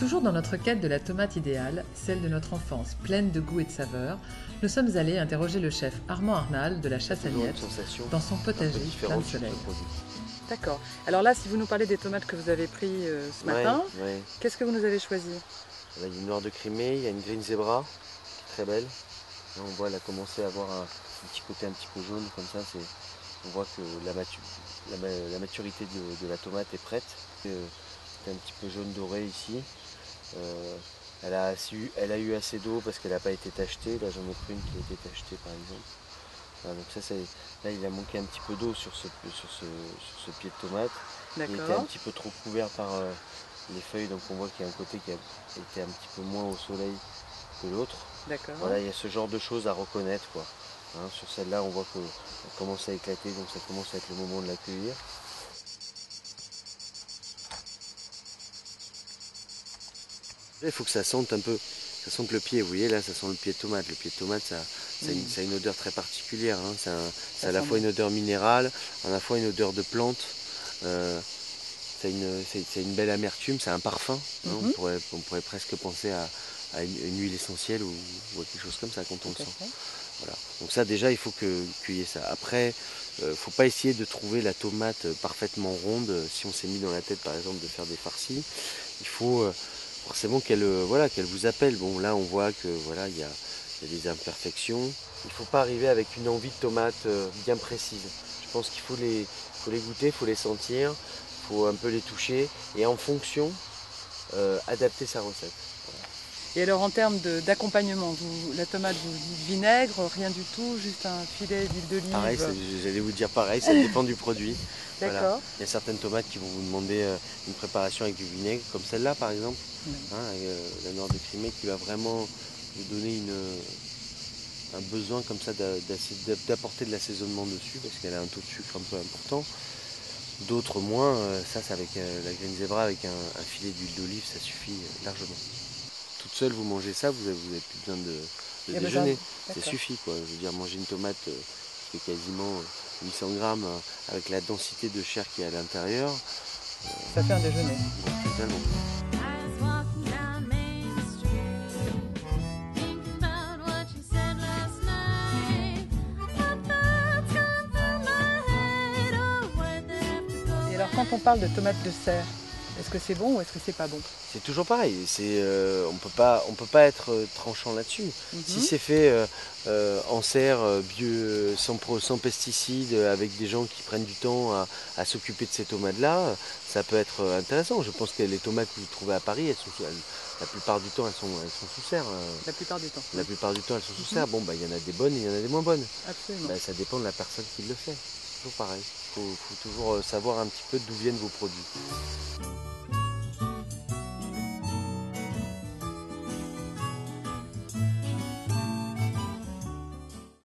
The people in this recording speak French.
Toujours dans notre quête de la tomate idéale, celle de notre enfance pleine de goût et de saveur, nous sommes allés interroger le chef Armand Arnal de la Chassagnette dans son potager plein de soleil. D'accord. Alors là, si vous nous parlez des tomates que vous avez prises ce matin, qu'est-ce que vous nous avez choisi? Il y a une noire de Crimée, il y a une Green Zebra, qui est très belle. Là, on voit elle a commencé à avoir un petit côté un petit peu jaune, comme ça, on voit que la maturité de la tomate est prête. C'est un petit peu jaune doré ici. Elle a eu assez d'eau parce qu'elle n'a pas été tachetée. Là, j'en ai pris une qui a été tachetée, par exemple. Voilà, donc ça, là, il a manqué un petit peu d'eau sur ce pied de tomate. Il était un petit peu trop couvert par les feuilles, donc on voit qu'il y a un côté qui a été un petit peu moins au soleil que l'autre. Voilà, il y a ce genre de choses à reconnaître, quoi. Hein, sur celle-là, on voit qu'elle commence à éclater, donc ça commence à être le moment de l'accueillir. Il faut que ça sente un peu, ça sente le pied. Vous voyez là, ça sent le pied de tomate. Le pied de tomate, ça a une odeur très particulière. Hein. Ça a à la fois une odeur minérale, à la fois une odeur de plante. C'est une belle amertume, c'est un parfum. Hein. On pourrait presque penser à une huile essentielle ou à quelque chose comme ça quand on le sent. Voilà. Donc ça déjà, il faut qu'il y ait ça. Après, il ne faut pas essayer de trouver la tomate parfaitement ronde. Si on s'est mis dans la tête par exemple de faire des farcis, il faut forcément qu'elle vous appelle. Bon là on voit que voilà, il y a des imperfections. Il ne faut pas arriver avec une envie de tomate bien précise. Je pense qu'il faut les goûter, il faut les sentir, il faut un peu les toucher et en fonction adapter sa recette. Voilà. Et alors en termes d'accompagnement, la tomate, vous dites vinaigre, rien du tout, juste un filet d'huile d'olive? Pareil, j'allais vous dire pareil, ça dépend du produit. D'accord. Voilà. Il y a certaines tomates qui vont vous demander une préparation avec du vinaigre, comme celle-là par exemple, hein, avec, la noire de Crimée qui va vraiment vous donner un besoin comme ça d'apporter de l'assaisonnement dessus parce qu'elle a un taux de sucre un peu important. D'autres moins, ça c'est avec la Green Zebra avec un filet d'huile d'olive, ça suffit largement. Toute seule vous mangez ça, vous avez plus besoin de déjeuner, ça suffit quoi. Je veux dire, manger une tomate qui fait quasiment 800 grammes avec la densité de chair qui est à l'intérieur. Ça fait un déjeuner. Totalement. Et alors quand on parle de tomates de serre, est-ce que c'est bon ou est-ce que c'est pas bon? C'est toujours pareil, on peut pas être tranchant là-dessus. Si c'est fait en serre, bio, sans pesticides, avec des gens qui prennent du temps à s'occuper de ces tomates-là, ça peut être intéressant. Je pense que les tomates que vous trouvez à Paris, la plupart du temps, elles sont sous serre. La plupart du temps. La plupart du temps, elles sont sous serre. Bon, bah, il y en a des bonnes et il y en a des moins bonnes. Absolument. Bah, ça dépend de la personne qui le fait. Toujours pareil. Il faut toujours savoir un petit peu d'où viennent vos produits.